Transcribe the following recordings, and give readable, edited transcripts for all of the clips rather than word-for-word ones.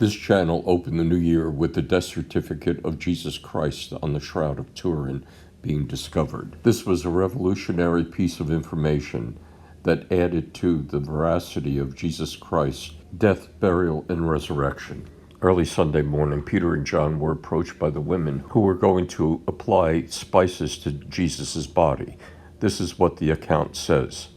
This channel opened the new year with the death certificate of Jesus Christ on the Shroud of Turin being discovered. This was a revolutionary piece of information that added to the veracity of Jesus Christ's death, burial, and resurrection. Early Sunday morning, Peter and John were approached by the women who were going to apply spices to Jesus' body. This is what the account says.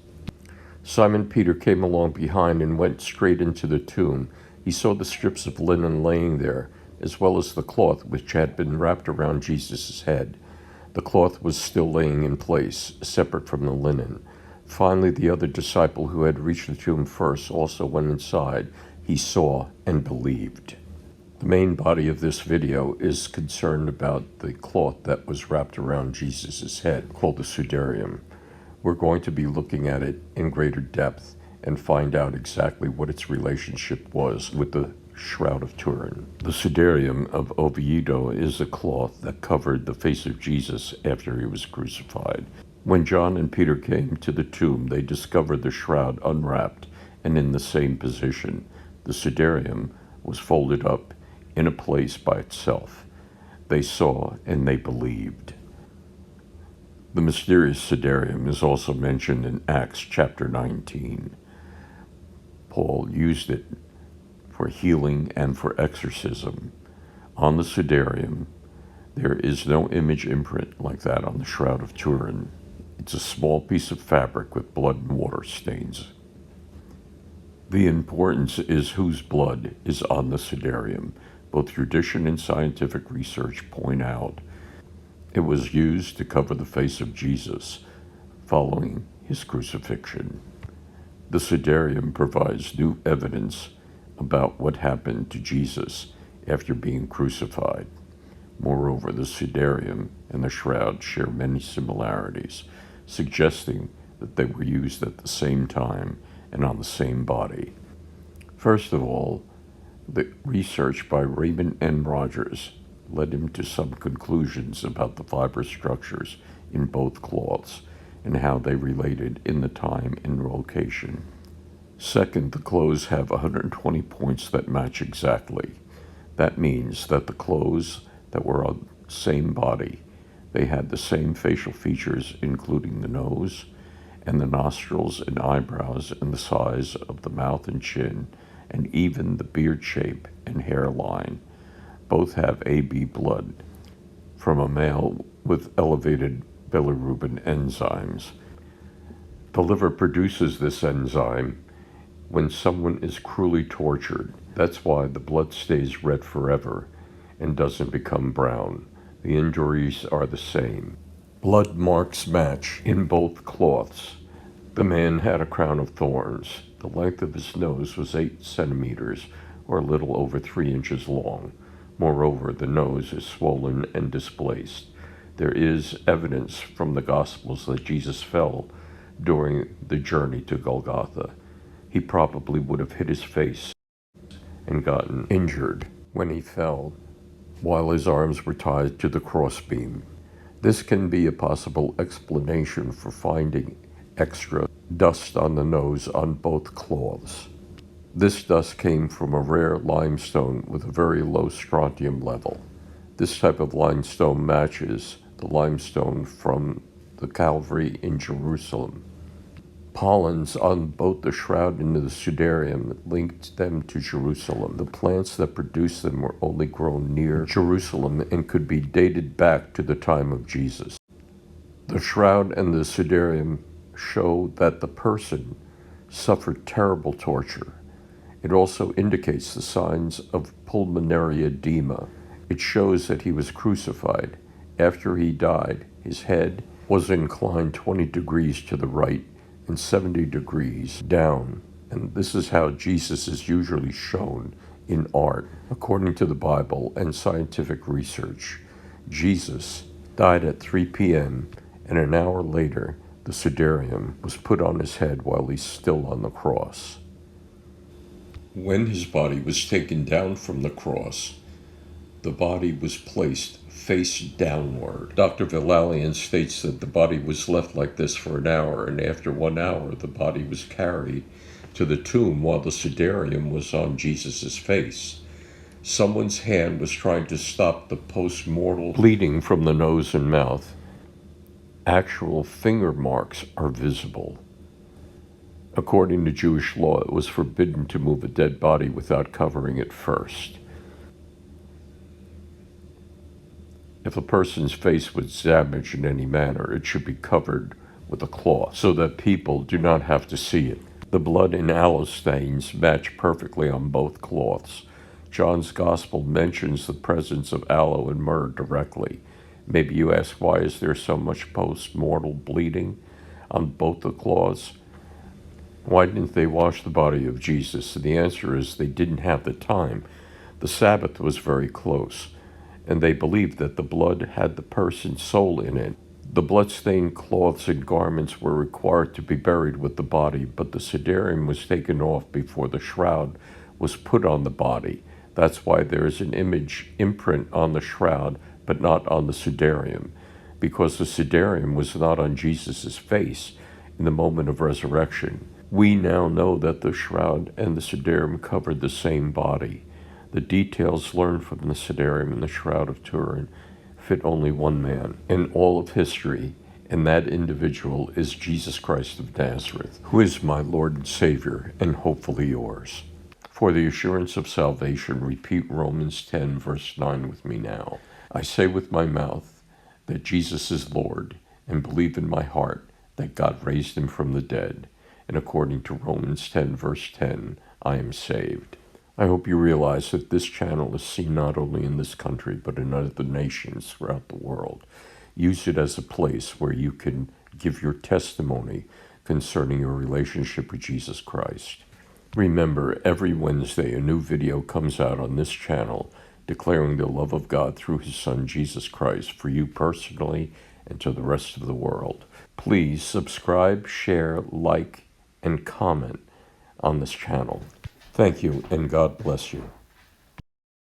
Simon Peter came along behind and went straight into the tomb. He saw the strips of linen laying there, as well as the cloth which had been wrapped around Jesus' head. The cloth was still laying in place, separate from the linen. Finally, the other disciple who had reached the tomb first also went inside. He saw and believed. The main body of this video is concerned about the cloth that was wrapped around Jesus' head, called the Sudarium. We're going to be looking at it in greater depth and find out exactly what its relationship was with the Shroud of Turin. The Sudarium of Oviedo is a cloth that covered the face of Jesus after he was crucified. When John and Peter came to the tomb, they discovered the shroud unwrapped and in the same position. The Sudarium was folded up in a place by itself. They saw and they believed. The mysterious Sudarium is also mentioned in Acts chapter 19. Paul used it for healing and for exorcism. On the Sudarium, there is no image imprint like that on the Shroud of Turin. It's a small piece of fabric with blood and water stains. The importance is whose blood is on the Sudarium. Both tradition and scientific research point out it was used to cover the face of Jesus following his crucifixion. The Sudarium provides new evidence about what happened to Jesus after being crucified. Moreover, the Sudarium and the shroud share many similarities, suggesting that they were used at the same time and on the same body. First of all, the research by Raymond N. Rogers led him to some conclusions about the fiber structures in both cloths and how they related in the time and location. Second, the clothes have 120 points that match exactly. That means that the clothes that were on the same body, they had the same facial features, including the nose and the nostrils and eyebrows and the size of the mouth and chin, and even the beard shape and hairline. Both have AB blood from a male with elevated bilirubin enzymes. The liver produces this enzyme when someone is cruelly tortured. That's why the blood stays red forever and doesn't become brown. The injuries are the same. Blood marks match in both cloths. The man had a crown of thorns. The length of his nose was 8 centimeters, or a little over 3 inches long. Moreover, the nose is swollen and displaced. There is evidence from the Gospels that Jesus fell during the journey to Golgotha. He probably would have hit his face and gotten injured when he fell, while his arms were tied to the crossbeam. This can be a possible explanation for finding extra dust on the nose on both cloths. This dust came from a rare limestone with a very low strontium level. This type of limestone matches the limestone from the Calvary in Jerusalem. Pollens on both the shroud and the Sudarium linked them to Jerusalem. The plants that produced them were only grown near Jerusalem and could be dated back to the time of Jesus. The shroud and the Sudarium show that the person suffered terrible torture. It also indicates the signs of pulmonary edema. It shows that he was crucified. After he died, his head was inclined 20 degrees to the right and 70 degrees down. And this is how Jesus is usually shown in art. According to the Bible and scientific research, Jesus died at 3 p.m. and an hour later, the Sudarium was put on his head while he's still on the cross. When his body was taken down from the cross, the body was placed face downward. Dr. Villalian states that the body was left like this for an hour, and after 1 hour, the body was carried to the tomb while the Sudarium was on Jesus' face. Someone's hand was trying to stop the post-mortal bleeding from the nose and mouth. Actual finger marks are visible. According to Jewish law, it was forbidden to move a dead body without covering it first. If a person's face was damaged in any manner, it should be covered with a cloth so that people do not have to see it. The blood and aloe stains match perfectly on both cloths. John's Gospel mentions the presence of aloe and myrrh directly. Maybe you ask, why is there so much post-mortal bleeding on both the cloths? Why didn't they wash the body of Jesus? And the answer is they didn't have the time. The Sabbath was very close, and they believed that the blood had the person's soul in it. The blood-stained cloths and garments were required to be buried with the body, but the Sudarium was taken off before the shroud was put on the body. That's why there is an image imprint on the shroud, but not on the Sudarium, because the Sudarium was not on Jesus' face in the moment of resurrection. We now know that the shroud and the Sudarium covered the same body. The details learned from the Sudarium and the shroud of Turin fit only one man in all of history, and that individual is Jesus Christ of Nazareth, who is my Lord and Savior, and hopefully yours. For the assurance of salvation, repeat Romans 10, verse 9 with me now. I say with my mouth that Jesus is Lord, and believe in my heart that God raised him from the dead. And according to Romans 10, verse 10, I am saved. I hope you realize that this channel is seen not only in this country, but in other nations throughout the world. Use it as a place where you can give your testimony concerning your relationship with Jesus Christ. Remember, every Wednesday a new video comes out on this channel declaring the love of God through his Son, Jesus Christ, for you personally and to the rest of the world. Please subscribe, share, like, and comment on this channel. Thank you, and God bless you.